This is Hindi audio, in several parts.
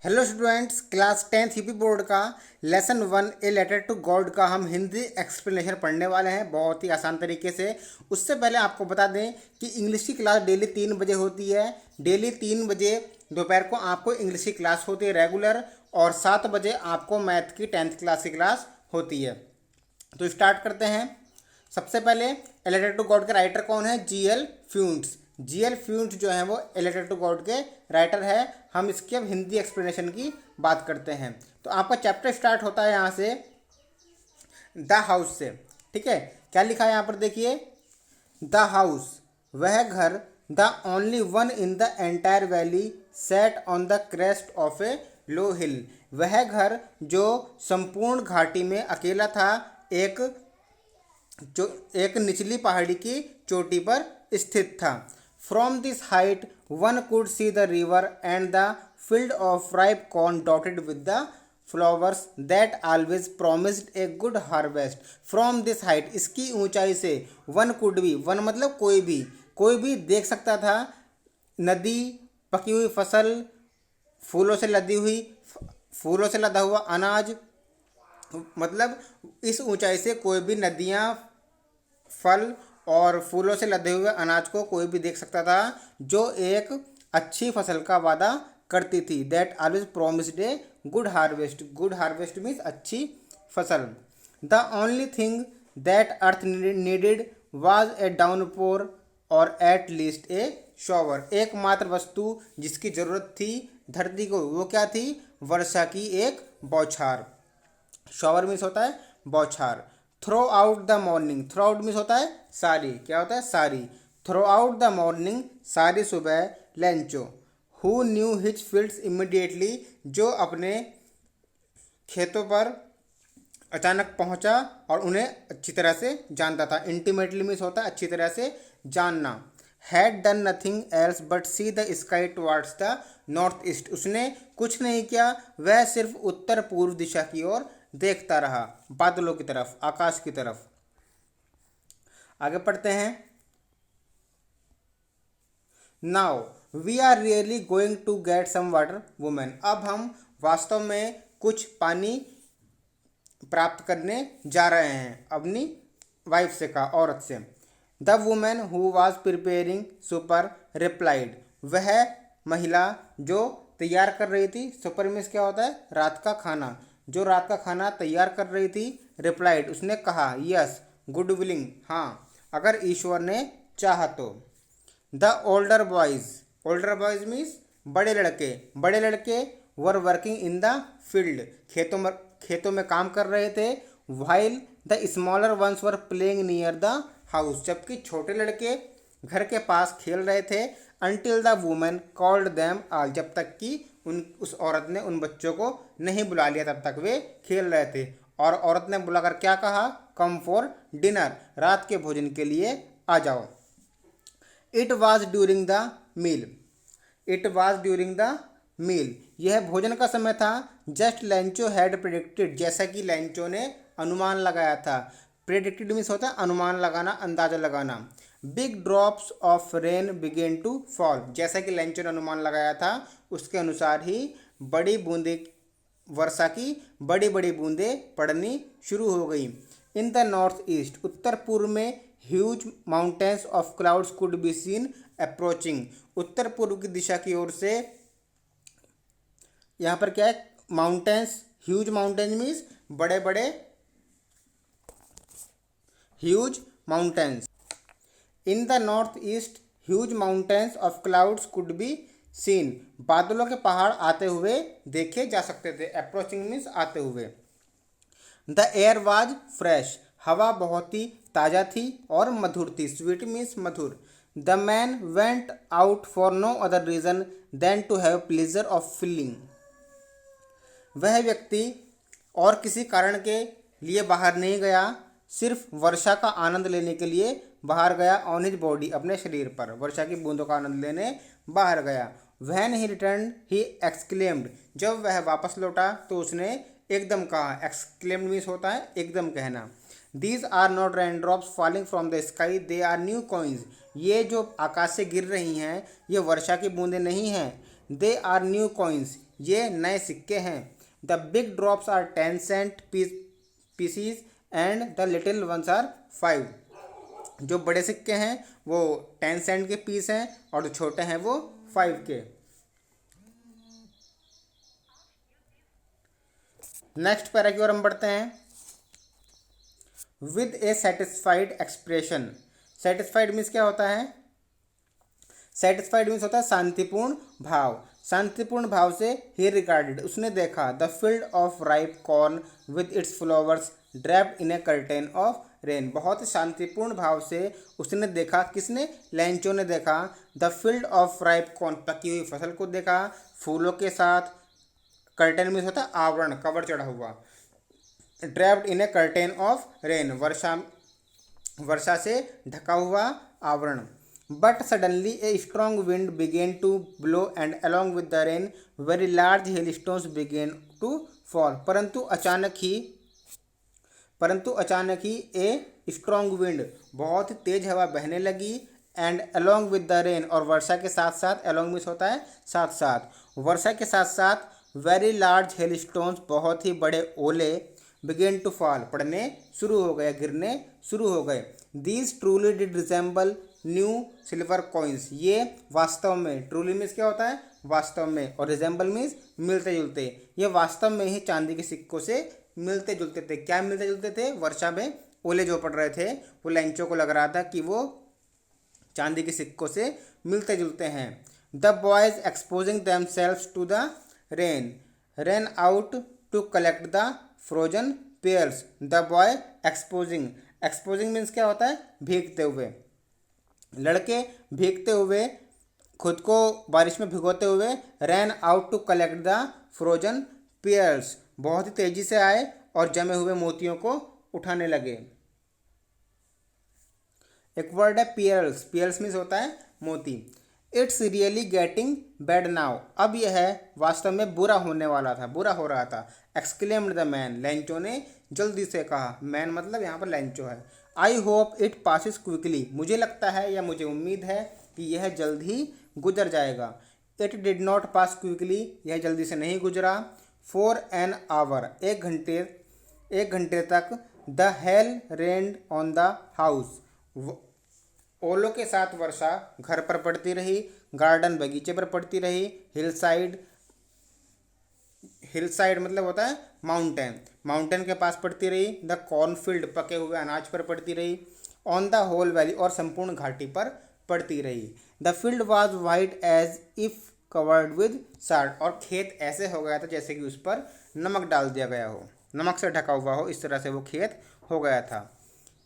Hello students, class 10th UP board का lesson 1 A letter to God का हम हिंदी एक्सप्लेनेशन पढ़ने वाले हैं बहुत ही आसान तरीके से। उससे पहले आपको बता दें कि इंग्लिश की क्लास डेली 3 बजे होती है। डेली 3 बजे दोपहर को आपको इंग्लिश की क्लास होती है रेगुलर, और 7 बजे आपको मैथ की 10th क्लास की क्लास होती है। तो स्टार्ट करते हैं। सबसे पहले ए लेटर टू गॉड के राइटर कौन है? G.L. फ्यूंट्स। G.L. फ्यूंट्स जो है वो ए लेटर टू गॉड के राइटर है। हम इसके अब हिंदी एक्सप्लेनेशन की बात करते हैं। तो आपका चैप्टर स्टार्ट होता है यहाँ से द हाउस से। ठीक है, क्या लिखा है यहाँ पर देखिए, द हाउस वह घर, the only one in the entire valley set on the crest of a low hill. वह घर जो संपूर्ण घाटी में अकेला था, एक निचली पहाड़ी की चोटी पर स्थित था। From this height one could see the river and the field of ripe corn dotted with the flowers that always promised a good harvest. From this height, इसकी ऊंचाई से, वन कुड भी, वन मतलब कोई भी देख सकता था नदी, पकी हुई फसल, फूलों से लदी हुई, फूलों से लदा हुआ अनाज, मतलब इस ऊंचाई से कोई भी नदियाँ, फल और फूलों से लदे हुए अनाज को कोई भी देख सकता था, जो एक अच्छी फसल का वादा करती थी। That always promised a good harvest. Good harvest means अच्छी फसल। The only thing that earth needed was a downpour और एट लीस्ट ए शॉवर। एकमात्र वस्तु जिसकी जरूरत थी धरती को, वो क्या थी? वर्षा की एक बौछार। शॉवर मीन्स होता है बौछार। Throughout the morning, throughout means होता है सारी, क्या होता है? सारी। थ्रो आउट द मॉर्निंग, सारी सुबह, Lencho who knew his fields immediately, जो अपने खेतों पर अचानक पहुंचा और उन्हें अच्छी तरह से जानता था। इंटीमेटली मीन्स होता है अच्छी तरह से जानना। Had done nothing else but see the sky towards the north east, उसने कुछ नहीं किया, वह सिर्फ उत्तर पूर्व दिशा की ओर देखता रहा, बादलों की तरफ, आकाश की तरफ। आगे पढ़ते हैं। Now we are really going to get some water women. अब हम वास्तव में कुछ पानी प्राप्त करने जा रहे हैं, अपनी वाइफ से कहा, औरत से। The women who was preparing super replied, वह महिला जो तैयार कर रही थी, सुपर मीन्स क्या होता है? रात का खाना। जो रात का खाना तैयार कर रही थी, रिप्लाइड उसने कहा, यस गुड विलिंग, हाँ अगर ईश्वर ने चाहा तो। द ओल्डर बॉयज मीन्स बड़े लड़के were working in the field, खेतों में काम कर रहे थे। While the smaller ones were playing near the house, जबकि छोटे लड़के घर के पास खेल रहे थे। Until the women called them all, जब तक कि उस औरत ने उन बच्चों को नहीं बुला लिया, तब तक वे खेल रहे थे। और औरत ने बुलाकर क्या कहा? कम फॉर डिनर, रात के भोजन के लिए आ जाओ। It was during the meal, it was during the meal, यह भोजन का समय था। जस्ट लेंचो हैड प्रेडिक्टेड, जैसा कि लेंचो ने अनुमान लगाया था। प्रेडिक्टेड मीन्स होता है अनुमान लगाना, अंदाजा लगाना। Big drops of rain began to fall, जैसा कि लेंचो ने अनुमान लगाया था उसके अनुसार ही बड़ी बूंदे, वर्षा की बड़ी बड़ी बूंदें पड़नी शुरू हो गई। इन द नॉर्थ ईस्ट, उत्तर पूर्व में, huge mountains of clouds could be seen approaching, उत्तर पूर्व की दिशा की ओर से यहाँ पर क्या है? माउंटेन्स, ह्यूज माउंटेन्स मीन्स बड़े बड़े, huge mountains. In the north east huge mountains of clouds could be scene, बादलों के पहाड़ आते हुए देखे जा सकते थे। अप्रोचिंग मीन्स आते हुए। द एयर वाज फ्रेश, हवा बहुत ही ताज़ा थी और मधुर थी। स्वीट मीन्स मधुर। The man went out for no other reason than to have pleasure of feeling, वह व्यक्ति और किसी कारण के लिए बाहर नहीं गया, सिर्फ वर्षा का आनंद लेने के लिए बाहर गया। ऑन हिज बॉडी, अपने शरीर पर वर्षा की बूंदों का आनंद लेने बाहर गया। When he return he exclaimed, जब वह वापस लौटा तो उसने एकदम कहा। एक्सक्लेम्ड मीन्स होता है एकदम कहना। These are not rain drops falling from the sky, they are new coins, ये जो आकाश से गिर रही हैं ये वर्षा की बूंदें नहीं हैं। दे आर न्यू कॉइन्स, ये नए सिक्के हैं। The big drops are 10 cent pieces and the little ones are 5। जो बड़े सिक्के हैं वो 10 सेंट के पीस हैं और जो छोटे हैं वो 5 के। नेक्स्ट पैरा की ओर हम बढ़ते हैं। With A satisfied expression. Satisfied means क्या होता है? सेटिस्फाइड मीन्स होता है शांतिपूर्ण भाव। शांतिपूर्ण भाव से ही रिगार्डेड, उसने देखा the field of ripe corn with its flowers draped in a curtain of rain. बहुत शांतिपूर्ण भाव से उसने देखा, किसने? लैंचो ने देखा। The field of ripe corn, पकी हुई फसल को देखा फूलों के साथ। कर्टेन मीन्स होता है आवरण, कवर चढ़ा हुआ। Draped in a curtain of rain, वर्षा से ढका हुआ आवरण। But suddenly a strong wind began to blow and along with the rain very large hail stones began to fall. परंतु अचानक ही ए स्ट्रॉन्ग विंड, बहुत तेज हवा बहने लगी। And along with the rain, और वर्षा के साथ साथ, अलॉन्ग मीन्स होता है साथ साथ, वर्षा के साथ साथ वेरी लार्ज हेल स्टोन्स, बहुत ही बड़े ओले, बिगेन टू फॉल, पड़ने शुरू हो गए, गिरने शुरू हो गए। These truly did resemble new silver coins. ये वास्तव में, ट्रूली मीन्स क्या होता है? वास्तव में, और रिजेंबल मीन्स मिलते जुलते। ये वास्तव में ही चांदी के सिक्कों से मिलते जुलते थे। क्या मिलते जुलते थे? वर्षा में ओले जो पड़ रहे थे वो लैंचो को लग रहा था कि वो चांदी के सिक्कों से मिलते जुलते हैं। The boys exposing themselves to the rain ran out to collect the frozen pears। The boy exposing means क्या होता है? भीगते हुए। लड़के भीगते हुए, खुद को बारिश में भिगोते हुए, ran out to collect the frozen pears, बहुत ही तेजी से आए और जमे हुए मोतियों को उठाने लगे। एक वर्ड है पियर्स। पियर्स मीन्स होता है मोती। It's really getting bad now. अब यह वास्तव में बुरा होने वाला था, बुरा हो रहा था। एक्सक्लेम्ड द मैन, लैंचो ने जल्दी से कहा। मैन मतलब यहाँ पर लैंचो है। I hope it passes quickly, मुझे लगता है या मुझे उम्मीद है कि यह जल्द ही गुजर जाएगा। It did not pass quickly, यह जल्दी से नहीं गुजरा। फॉर एन आवर, एक घंटे तक। The hell rained on the house, ओलों के साथ वर्षा घर पर पड़ती रही, गार्डन बगीचे पर पड़ती रही। हिलसाइड मतलब होता है माउंटेन के पास पड़ती रही। द कॉर्नफील्ड, पके हुए अनाज पर पड़ती रही। ऑन द होल वैली, और संपूर्ण घाटी पर पड़ती रही। The field was white as if covered with salt, और खेत ऐसे हो गया था जैसे कि उस पर नमक डाल दिया गया हो, नमक से ढका हुआ हो, इस तरह से वो खेत हो गया था।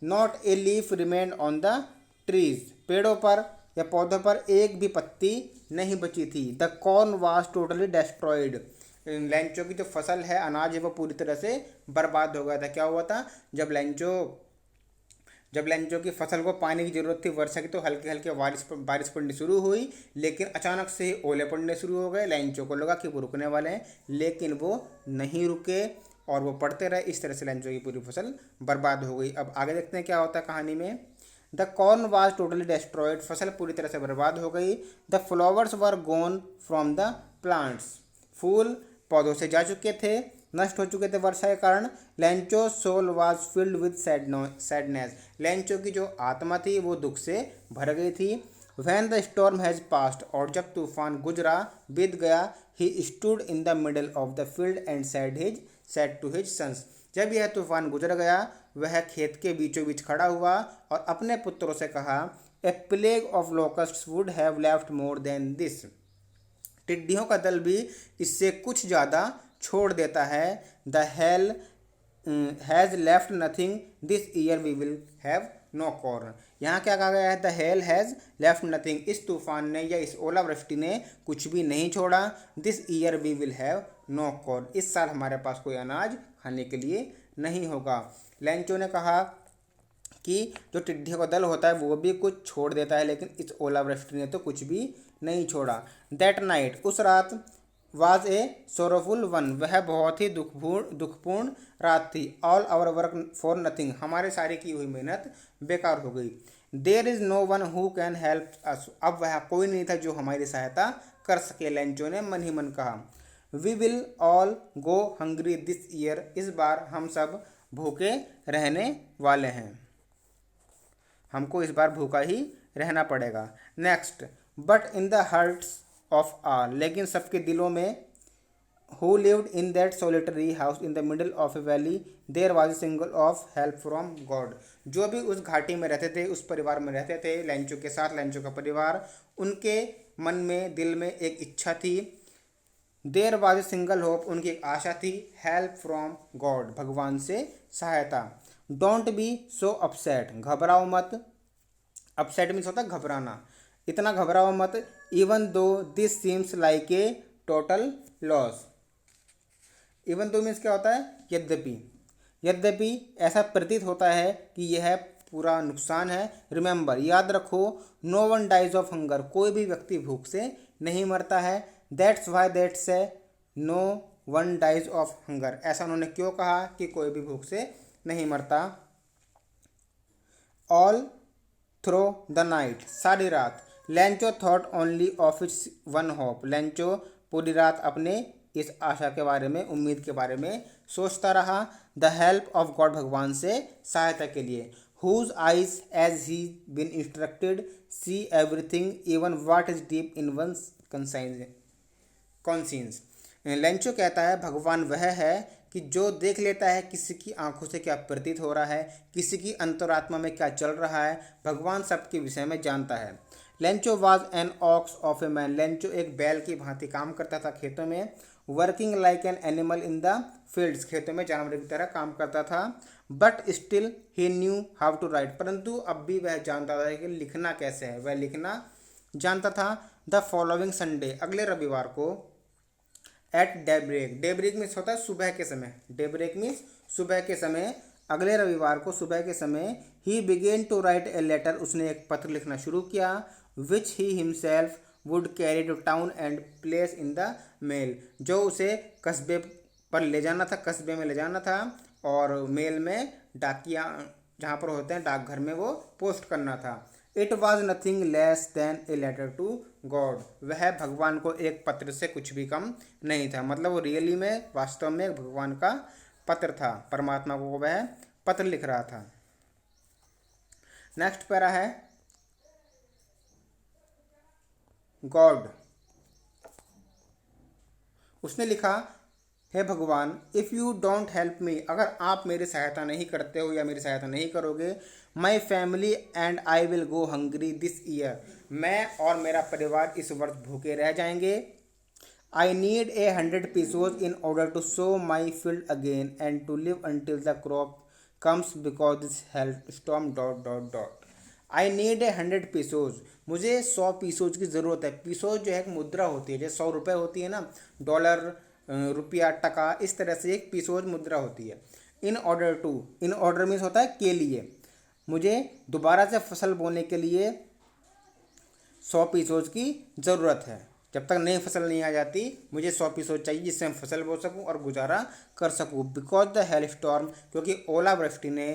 Not a leaf remained on the trees, पेड़ों पर या पौधों पर एक भी पत्ती नहीं बची थी। The corn was totally destroyed, लैंचो की जो फसल है, अनाज है, वो पूरी तरह से बर्बाद हो गया था। क्या हुआ था? जब लैंचो की फसल को पानी की जरूरत थी वर्षा की, तो हल्के हल्के बारिश पड़नी शुरू हुई, लेकिन अचानक से ही ओले पड़ने शुरू हो गए। लैंचो को लगा कि वो रुकने वाले हैं, लेकिन वो नहीं रुके और वो पड़ते रहे। इस तरह से लैंचो की पूरी फसल बर्बाद हो गई। अब आगे देखते हैं क्या होता है कहानी में। The corn was totally destroyed, फसल पूरी तरह से बर्बाद हो गई। The flowers were gone from the plants, फूल पौधों से जा चुके थे, नष्ट हो चुके थे वर्षा के कारण। Lencho soul was filled with sadness, Lencho की जो आत्मा थी वो दुख से भर गई थी। When the storm has passed, और जब तूफान गुजरा, बीत गया। He stood in the middle of the field and said to his sons, जब यह तूफान गुजर गया वह खेत के बीचों बीच खड़ा हुआ और अपने पुत्रों से कहा, a plague of locusts would have left more than this, टिड्डियों का दल भी इससे कुछ ज़्यादा छोड़ देता है। The hail has left nothing this year we will have no corn, यहाँ क्या कहा गया है? The hail has left nothing, इस तूफान ने या इस ओलावृष्टि ने कुछ भी नहीं छोड़ा। This year we will have no corn, इस साल हमारे पास कोई अनाज खाने के लिए नहीं होगा। लैंचो ने कहा कि जो टिड्डियों का दल होता है वो भी कुछ छोड़ देता है, लेकिन इस ओलावृष्टि ने तो कुछ भी नहीं छोड़ा। दैट नाइट, उस रात, वाज ए सोरोफुल वन, वह बहुत ही दुखपूर्ण रात थी। All our work for nothing, हमारे सारी की हुई मेहनत बेकार हो गई। There is no one who can help us, अब वह कोई नहीं था जो हमारी सहायता कर सके, लैंचो ने मन ही मन कहा। We will all go hungry this year, इस बार हम सब भूखे रहने वाले हैं, हमको इस बार भूखा ही रहना पड़ेगा। Next, but in the hearts of all, लेकिन सबके दिलों में, who lived in that solitary house in the middle of a valley there was a single of help from God, जो भी उस घाटी में रहते थे, उस परिवार में रहते थे लेंचो के साथ, लेंचो का परिवार, उनके मन में, दिल में एक इच्छा थी। There was a single hope, उनकी एक आशा थी। हेल्प फ्रॉम गॉड, भगवान से सहायता। डोंट बी सो अपसेट, घबराओ मत। अपसेट मीन्स होता है घबराना, इतना घबराओ मत। Even though this seems like a total loss, even though means क्या होता है, यद्यपि, यद्यपि ऐसा प्रतीत होता है कि यह पूरा नुकसान है। रिमेंबर, याद रखो, no one dies of hunger, कोई भी व्यक्ति भूख से नहीं मरता है। That's why that's a no one dies of hunger, ऐसा उन्होंने क्यों कहा कि कोई भी भूख से नहीं मरता। ऑल थ्रो द नाइट, सारी रात, Lencho thought only of its one hope, Lencho पूरी रात अपने इस आशा के बारे में, उम्मीद के बारे में सोचता रहा। द हेल्प ऑफ गॉड, भगवान से सहायता के लिए। Whose eyes as he been instructed see everything even what is deep in one's conscience. Lencho कहता है भगवान वह है कि जो देख लेता है किसी की आंखों से क्या प्रतीत हो रहा है, किसी की अंतरात्मा में क्या चल रहा है, भगवान सबके विषय में जानता है। Lencho was an ox of a man, Lencho एक बैल की भांति काम करता था खेतों में। Working like an animal in the fields, खेतों में जानवर की तरह काम करता था। But still he knew how to write, परंतु अब भी वह जानता था कि लिखना कैसे है, वह लिखना जानता था। द फॉलोइंग संडे, अगले रविवार को, एट डेब्रेक, डेब्रेक मीन्स होता है सुबह के समय, डेब्रेक मीन्स सुबह के समय, अगले रविवार को सुबह के समय, he began to write a letter, उसने एक पत्र लिखना शुरू किया। Which he himself would carry to town and place in the mail, जो उसे कस्बे पर ले जाना था, कस्बे में ले जाना था और मेल में, डाकिया जहाँ पर होते हैं डाकघर में, वो पोस्ट करना था। It was nothing less than a letter to God, वह भगवान को एक पत्र से कुछ भी कम नहीं था, मतलब वो रियली में, वास्तव में भगवान का पत्र था, परमात्मा को वह पत्र लिख रहा था। नेक्स्ट पैरा है गॉड, उसने लिखा, हे भगवान, if you don't help me, अगर आप मेरी सहायता नहीं करते हो या मेरी सहायता नहीं करोगे, my family and I will go hungry this year, मैं और मेरा परिवार इस वर्ष भूखे रह जाएंगे। I need a 100 pesos in order to sow my field again and to live until the crop comes because this hail storm dot dot dot. I need a 100 pesos, मुझे 100 पीसोज की ज़रूरत है। पीसोज जो है एक मुद्रा होती है, जैसे 100 रुपये होती है ना, डॉलर, रुपया, टका, इस तरह से एक पीसोज मुद्रा होती है। In order to, in order means होता है के लिए, मुझे दोबारा से फसल बोने के लिए 100 पीसोज की ज़रूरत है। जब तक नई फसल नहीं आ जाती, मुझे 100 पीसोज चाहिए जिससे मैं फसल बो सकूं और गुजारा कर सकूं। बिकॉज द हेल स्टॉर्म, क्योंकि ओलावृष्टि ने,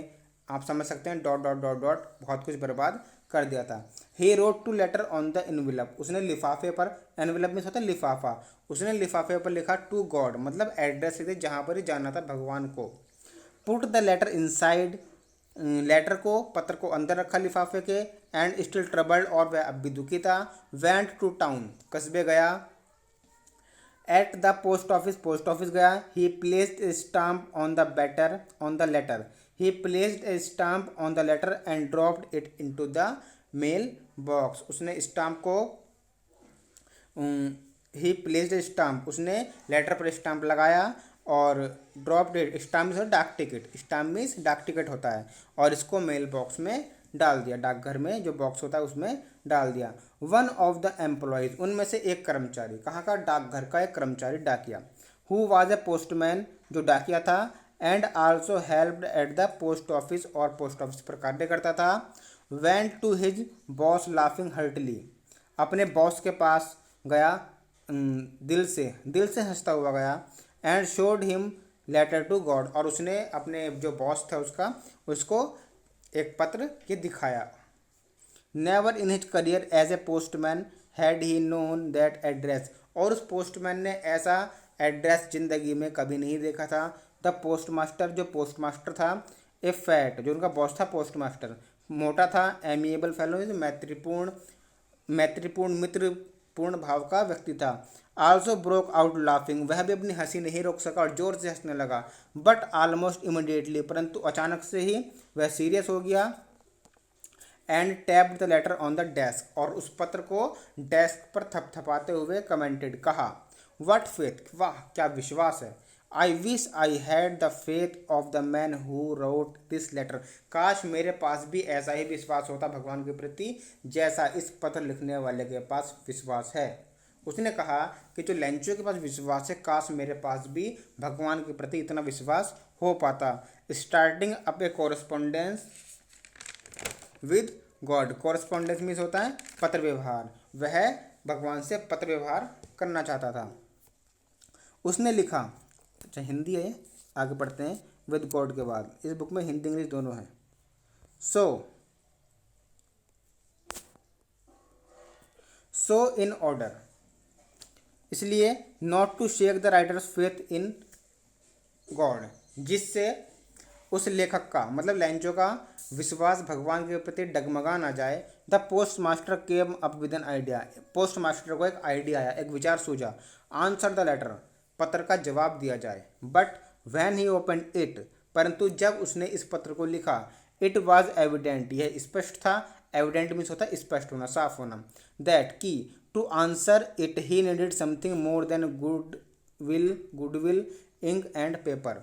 आप समझ सकते हैं, डॉट डॉट डॉट डॉट, बहुत कुछ बर्बाद कर दिया था। He wrote to letter on the envelope, उसने लिफाफे पर, एनविलप में होता है लिफाफा, उसने लिफाफे पर लिखा टू गॉड, मतलब एड्रेस लिखे जहाँ पर ही जाना था भगवान को। Put the letter inside, letter को, पत्र को अंदर रखा लिफाफे के। एंड स्टिल ट्रबल्ड, और वह अब भी दुखी था। वेंट टू टाउन, कस्बे गया। At the post office, post office गया। He placed a stamp on the letter, on the letter, he placed a stamp on the letter and dropped it into the mail box, उसने स्टाम्प को, he placed a stamp, उसने लेटर पर स्टाम्प लगाया और ड्रॉप्ड इट, स्टाम्प मीन्स डाक टिकट, स्टाम्प मीन्स डाक टिकट होता है, और इसको मेल बॉक्स में डाल दिया, डाकघर में जो बॉक्स होता है उसमें डाल दिया। वन ऑफ द एम्प्लॉयज़, उनमें से एक कर्मचारी, कहाँ का, डाकघर का एक कर्मचारी, डाकिया। हु वाज ए पोस्टमैन, जो डाकिया था। And also helped at the post office, और पोस्ट ऑफिस पर कार्य करता था। Went to his boss laughing heartily, अपने बॉस के पास गया, दिल से हंसता हुआ गया। And showed him letter to God, और उसने अपने जो बॉस था उसको एक पत्र ये दिखाया। Never in his career as a postman had he known that address, और उस पोस्टमैन ने ऐसा एड्रेस जिंदगी में कभी नहीं देखा था। द पोस्ट मास्टर, जो पोस्ट मास्टर था। ए फैट, जो उनका बॉस था पोस्ट मास्टर, मोटा था। एमिएबल फेलो, मैत्रीपूर्ण मित्रपूर्ण भाव का व्यक्ति था। आल्सो ब्रोक आउट लाफिंग, वह भी अपनी हंसी नहीं रोक सका और जोर से हंसने लगा। बट ऑलमोस्ट इमिडिएटली, परंतु अचानक से ही वह सीरियस हो गया। And tapped the letter on the desk, और उस पत्र को डेस्क पर थपथपाते हुए कमेंटेड, कहा, व्हाट फेथ, वाह क्या विश्वास है। I wish I had the faith of the man who wrote this letter, काश मेरे पास भी ऐसा ही विश्वास होता भगवान के प्रति जैसा इस पत्र लिखने वाले के पास विश्वास है। उसने कहा कि जो लेंचो के पास विश्वास है, काश मेरे पास भी भगवान के प्रति इतना विश्वास हो पाता। Starting up A correspondence with God, correspondence means होता है पत्र व्यवहार, वह भगवान से पत्र व्यवहार करना चाहता था। उसने लिखा, अच्छा हिंदी है, आगे पढ़ते हैं विद गॉड के बाद। इस बुक में हिंदी इंग्लिश दोनों है। सो इन ऑर्डर, इसलिए not to shake the writer's faith in God, जिससे उस लेखक का मतलब लेंचो का विश्वास भगवान के प्रति डगमगा ना जाए। The post master came up with an idea, post master को एक आइडिया आया, एक विचार सूझा। आंसर द लेटर, पत्र का जवाब दिया जाए। But when he open it, परंतु जब उसने इस पत्र को लिखा, इट वॉज एविडेंट, यह स्पष्ट था। एविडेंट मीन्स होता है स्पष्ट होना, साफ होना। दैट की to answer it he needed something more than goodwill ink and paper,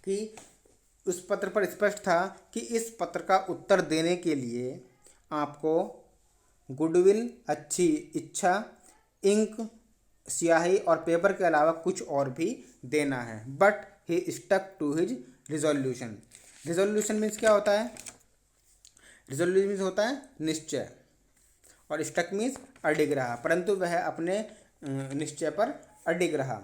कि उस पत्र पर स्पष्ट था कि इस पत्र का उत्तर देने के लिए आपको गुडविल, अच्छी इच्छा, इंक, स्याही और पेपर के अलावा कुछ और भी देना है। But he stuck to his resolution, resolution means क्या होता है, रिजोल्यूशन मीन्स होता है निश्चय, और स्टक मीन्स अडिग रहा, परंतु वह अपने निश्चय पर अडिग रहा।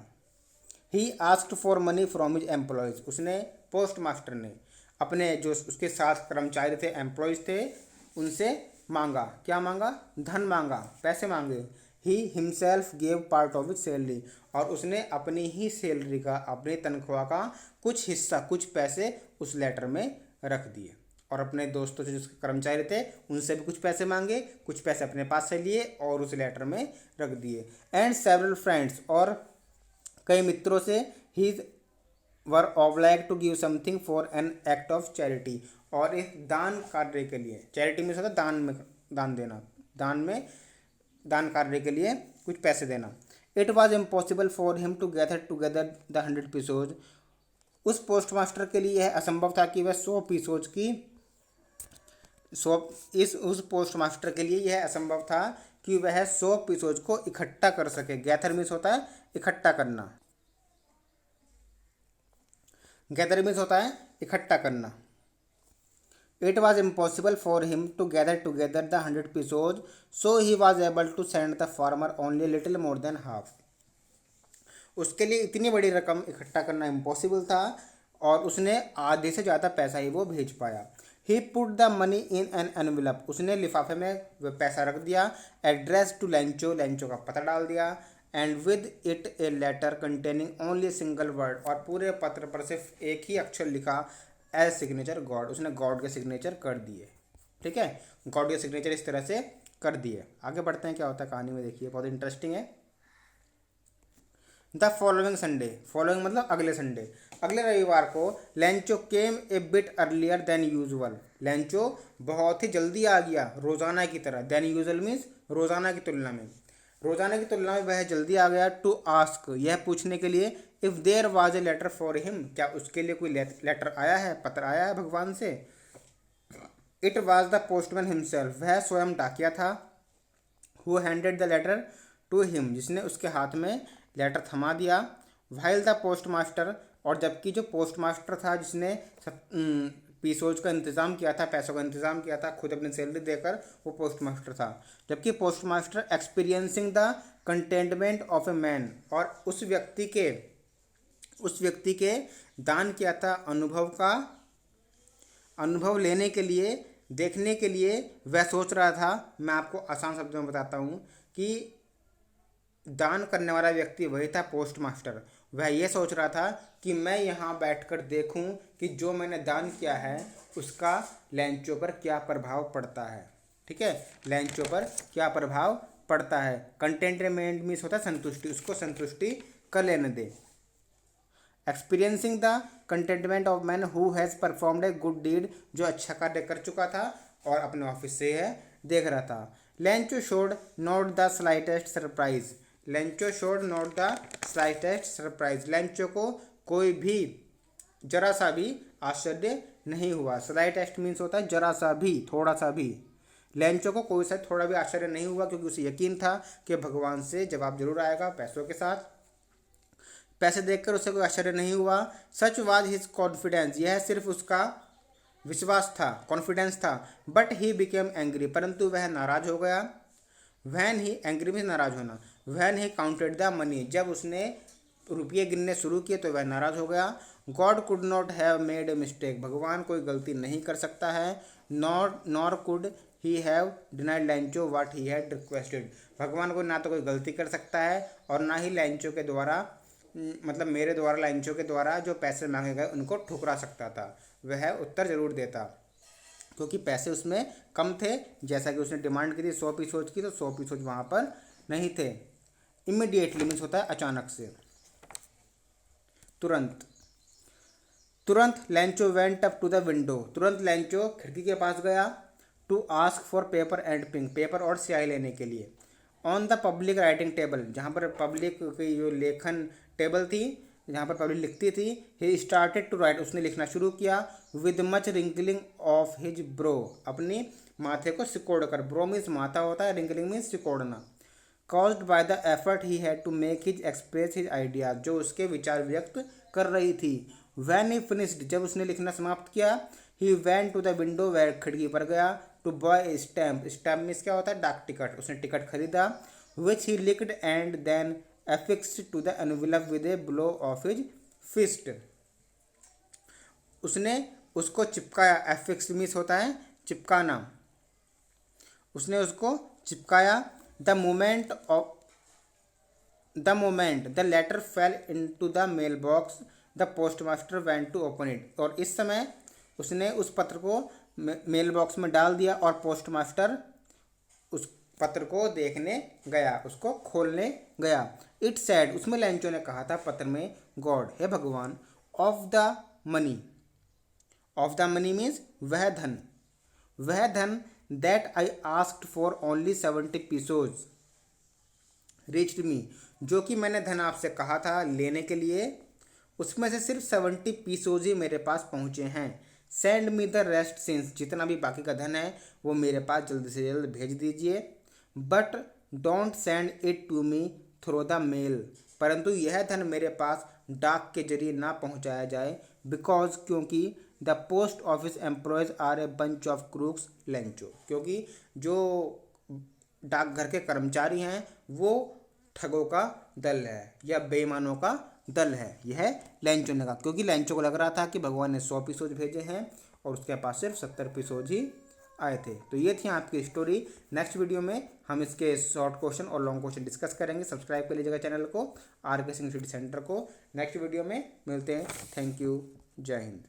He asked for money from his employees, उसने पोस्ट मास्टर ने अपने जो उसके साथ कर्मचारी थे, एम्प्लॉयज थे, उनसे मांगा, क्या मांगा, धन मांगा, पैसे मांगे। He himself gave part of his salary, और उसने अपनी ही सैलरी का, अपनी तनख्वाह का कुछ हिस्सा, कुछ पैसे उस लेटर में रख दिए। और अपने दोस्तों से जो कर्मचारी थे उनसे भी कुछ पैसे मांगे, कुछ पैसे अपने पास से लिए और उस लेटर में रख दिए। एंड सेवरल फ्रेंड्स, और कई मित्रों से he were obliged to give something for an act of charity, और इस दान कार्य के लिए, चैरिटी में होता है दान में, दान देना, दान कार्य के लिए कुछ पैसे देना। It was impossible for him to gather together the 100 pesos, उस पोस्ट मास्टर के लिए यह असंभव था कि वह 100 पीसोज की उस पोस्ट मास्टर के लिए यह असंभव था कि वह 100 पीसोज को इकट्ठा कर सके। गैदर मीन्स होता है इकट्ठा करना, गैदर मीन्स होता है इकट्ठा करना। It was impossible for him to gather together the 100 pesos, so he was able to send the farmer only little more than half, उसके लिए इतनी बड़ी रकम इकट्ठा करना इम्पॉसिबल था और उसने आधे से ज़्यादा पैसा ही वो भेज पाया। He put the money in an envelope, उसने लिफाफे में वह पैसा रख दिया। एड्रेस टू लेंचो, लेंचो का पता डाल दिया। And with it a letter containing only single word, और पूरे पत्र पर सिर्फ एक ही अक्षर लिखा, एज सिग्नेचर गॉड, उसने गॉड के सिग्नेचर कर दिए। ठीक है, गॉड के सिग्नेचर इस तरह से कर दिए। आगे बढ़ते हैं, क्या होता है कहानी में, देखिए बहुत इंटरेस्टिंग है। द फॉलोइंग संडे, फॉलोइंग मतलब अगले संडे, अगले रविवार को लेंचो केम ए bit earlier than usual, Lencho बहुत ही जल्दी आ गया रोज़ाना की तरह। देन यूजुअल मीन्स रोज़ाना की तुलना में, रोज़ाना की तुलना में वह जल्दी आ गया। टू आस्क, यह पूछने के लिए, if there was a letter for him, क्या उसके लिए कोई लेटर आया है, पत्र आया है भगवान से। It was the postman himself, वह स्वयं डाकिया था। Who handed the letter to him, जिसने उसके हाथ में लेटर थमा दिया। वाइल द पोस्ट मास्टर, और जबकि जो पोस्ट मास्टर था जिसने पीसोज का इंतज़ाम किया था, पैसों का इंतज़ाम किया था, खुद अपनी सैलरी देकर, वो पोस्ट मास्टर था। जबकि post master experiencing the containment of a man, और उस व्यक्ति के दान किया था अनुभव लेने के लिए, देखने के लिए वह सोच रहा था। मैं आपको आसान शब्दों में बताता हूँ कि दान करने वाला व्यक्ति वही था, पोस्ट मास्टर। वह यह सोच रहा था कि मैं यहाँ बैठकर देखूं कि जो मैंने दान किया है उसका लैंचो पर क्या प्रभाव पड़ता है। ठीक है, लैंचो पर क्या प्रभाव पड़ता है। कंटेंटमेंट मीन्स होता है संतुष्टि, उसको संतुष्टि कर लेने दे। Experiencing the contentment of man who has performed a good deed, जो अच्छा कार्य कर चुका था और अपने ऑफिस से है देख रहा था। लैंचो showed not the slightest surprise, लैंचो showed not the slightest surprise, लैंचो को कोई भी जरा सा भी आश्चर्य नहीं हुआ। स्लाइटेस्ट मीन्स होता है जरा सा भी, थोड़ा सा भी। लैंचो को कोई सा थोड़ा भी आश्चर्य नहीं हुआ क्योंकि उसे यकीन था कि भगवान से जवाब जरूर आएगा पैसों के साथ। पैसे देखकर उसे कोई आश्चर्य नहीं हुआ। सच वाज हिज कॉन्फिडेंस, यह सिर्फ उसका विश्वास था, कॉन्फिडेंस था। बट ही बिकेम एंग्री, परंतु वह नाराज हो गया। वैन ही, एंग्री में नाराज होना। When he counted the money, जब उसने रुपये गिनने शुरू किए तो वह नाराज हो गया। God could not have made a mistake, भगवान कोई गलती नहीं कर सकता है। Nor could he have denied लैंचो what he had requested, भगवान को ना तो कोई गलती कर सकता है और ना ही लैंचो के द्वारा, मतलब मेरे द्वारा लैंचो के द्वारा जो पैसे मांगे गए उनको ठुकरा सकता था। वह उत्तर जरूर देता क्योंकि पैसे उसमें कम थे, जैसा कि उसने डिमांड की थी 100 पीसोज की, तो 100 पीसोज वहाँ पर नहीं थे। इमीडिएटली मीन्स होता है अचानक से, तुरंत। तुरंत Lencho went up to the window, तुरंत लैंचो खिड़की के पास गया। To ask for paper and ink, paper और स्याही लेने के लिए। On the public writing table, जहाँ पर पब्लिक की जो लेखन टेबल थी, जहाँ पर पब्लिक लिखती थी, ही स्टार्टेड टू राइट, उसने लिखना शुरू किया। With much wrinkling of his bro, अपनी माथे को सिकोड़ कर, ब्रो मीन्स माथा होता है, रिंकलिंग मीन्स सिकोड़ना। Caused by the effort he had to make his express his ideas, जो उसके विचार व्यक्त कर रही थी। वैन ही फिनिश्ड, जब उसने लिखना समाप्त किया। He went to the window, वह खिड़की पर गया। To buy stamp, stamp means क्या होता है, डाक टिकट, उसने टिकट खरीदा। Which he licked and then affixed to the envelope with a blow of his fist, उसने उसको चिपकाया। affixed मीन्स होता है चिपकाना, उसने उसको चिपकाया। The moment the letter fell into the mail box, the postmaster went to open it, और इस समय उसने उस पत्र को मेल बॉक्स में डाल दिया और पोस्टमास्टर उस पत्र को देखने गया, उसको खोलने गया। इट सैड, उसमें लैंचो ने कहा था पत्र में, गॉड, हे भगवान, of the money, of the money means वह धन that I asked for only 70 pesos reached me, जो कि मैंने धन आपसे कहा था लेने के लिए, उसमें से सिर्फ 70 पीसोज ही मेरे पास पहुंचे हैं। Send me the rest since, जितना भी बाकी का धन है वो मेरे पास जल्द से जल्द भेज दीजिए। But don't send it to me through the mail, परंतु यह धन मेरे पास डाक के जरिए ना पहुंचाया जाए। बिकॉज, क्योंकि the post office employees are a bunch of crooks Lencho, क्योंकि जो डाकघर के कर्मचारी हैं वो ठगों का दल है या बेईमानों का दल है, यह लैंचो ने कहा। क्योंकि लैंचो को लग रहा था कि भगवान ने 100 पीसोज भेजे हैं और उसके पास सिर्फ 70 पीसोज ही आए थे। तो ये थी आपकी स्टोरी। नेक्स्ट वीडियो में हम इसके शॉर्ट क्वेश्चन और लॉन्ग क्वेश्चन डिस्कस करेंगे। सब्सक्राइब कर लीजिएगा चैनल को, आर के सिंह सिटी सेंटर को। नेक्स्ट वीडियो में मिलते हैं। थैंक यू, जय हिंद।